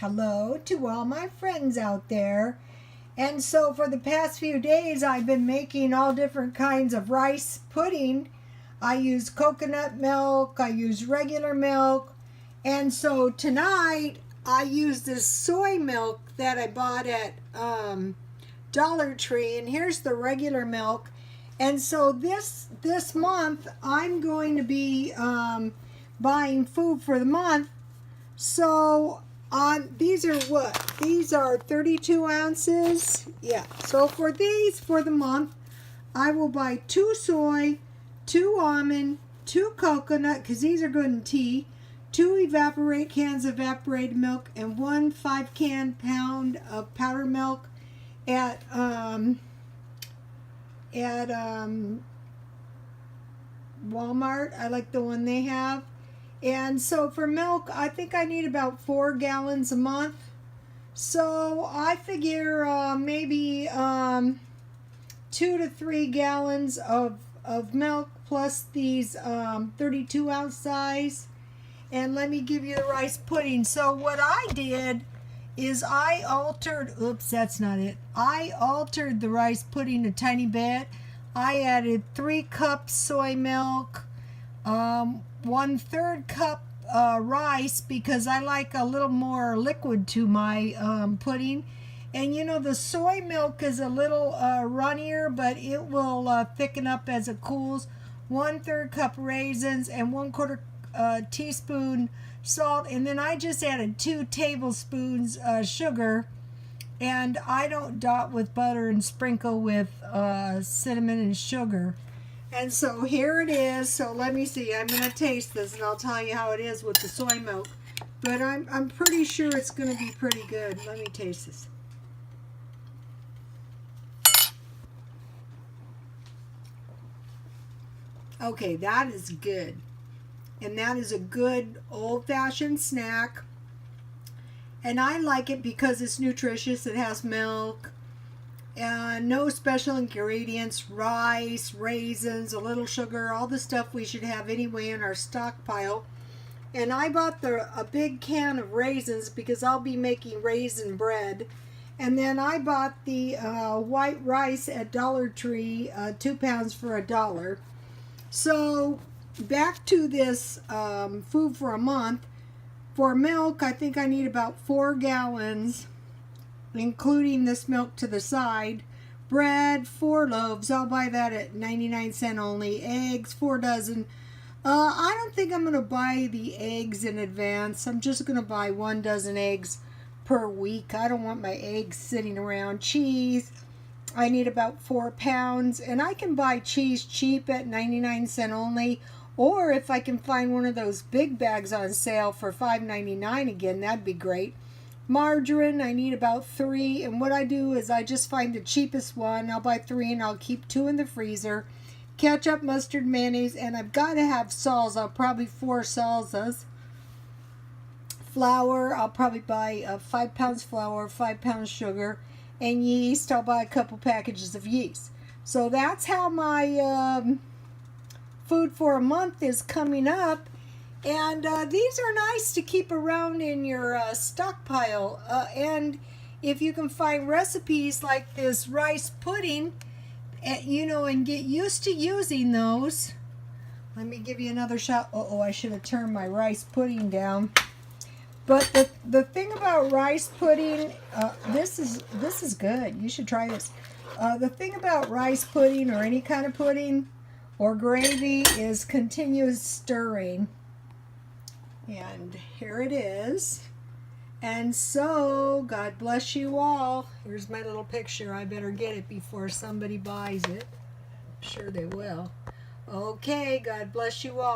hello to all my friends out there. And so for the past few days, I've been making all different kinds of rice pudding. I use coconut milk, I use regular milk. And so tonight, I use this soy milk that I bought at Dollar Tree. And here's the regular milk. And so this month, I'm going to be buying food for the month. So these are what? These are 32 ounces. Yeah. So for these, for the month, I will buy 2 soy, 2 almond, 2 coconut, because these are good in tea, 2 cans of evaporated milk, and 1 5-pound of powdered milk at Walmart. I like the one they have. And so for milk, I think I need about 4 gallons a month. So I figure maybe 2 to 3 gallons of milk plus these 32 ounce size. And let me give you the rice pudding. So what I did is I altered, oops, that's not it. I altered the rice pudding a tiny bit. I added 3 cups soy milk, 1/3 cup rice, because I like a little more liquid to my pudding. And you know, the soy milk is a little runnier, but it will thicken up as it cools. 1/3 cup raisins and 1/4 teaspoon salt. And then I just added 2 tablespoons sugar. And I don't dot with butter and sprinkle with cinnamon and sugar. And so here it is. So let me see. I'm going to taste this and I'll tell you how it is with the soy milk. But I'm pretty sure it's going to be pretty good. Let me taste this. Okay, that is good. And that is a good old-fashioned snack. And I like it because it's nutritious. It has milk, no special ingredients, rice, raisins, a little sugar, all the stuff we should have anyway in our stockpile. And I bought a big can of raisins because I'll be making raisin bread. And then I bought the white rice at Dollar Tree, 2 pounds for $1. So back to this food for a month. For milk, I think I need about 4 gallons, including this milk to the side. Bread, 4 loaves. I'll buy that at 99 cents only. Eggs, 4 dozen. I don't think I'm going to buy the eggs in advance. I'm just going to buy 1 dozen eggs per week. I don't want my eggs sitting around. Cheese, I need about 4 pounds. And I can buy cheese cheap at 99 cents only. Or if I can find one of those big bags on sale for $5.99 again, that'd be great. Margarine, I need about 3. And what I do is I just find the cheapest one. I'll buy 3 and I'll keep 2 in the freezer. Ketchup, mustard, mayonnaise, and I've got to have salsa, probably 4 salsas. Flour, I'll probably buy 5 pounds flour, 5 pounds sugar. And yeast, I'll buy a couple packages of yeast. So that's how my food for a month is coming up. And these are nice to keep around in your stockpile. And if you can find recipes like this rice pudding, you know, and get used to using those. Let me give you another shot. Oh, I should have turned my rice pudding down. But the thing about rice pudding, this is good. You should try this. The thing about rice pudding or any kind of pudding or gravy is continuous stirring. And here it is. And so, God bless you all. Here's my little picture. I better get it before somebody buys it. I'm sure they will. Okay, God bless you all.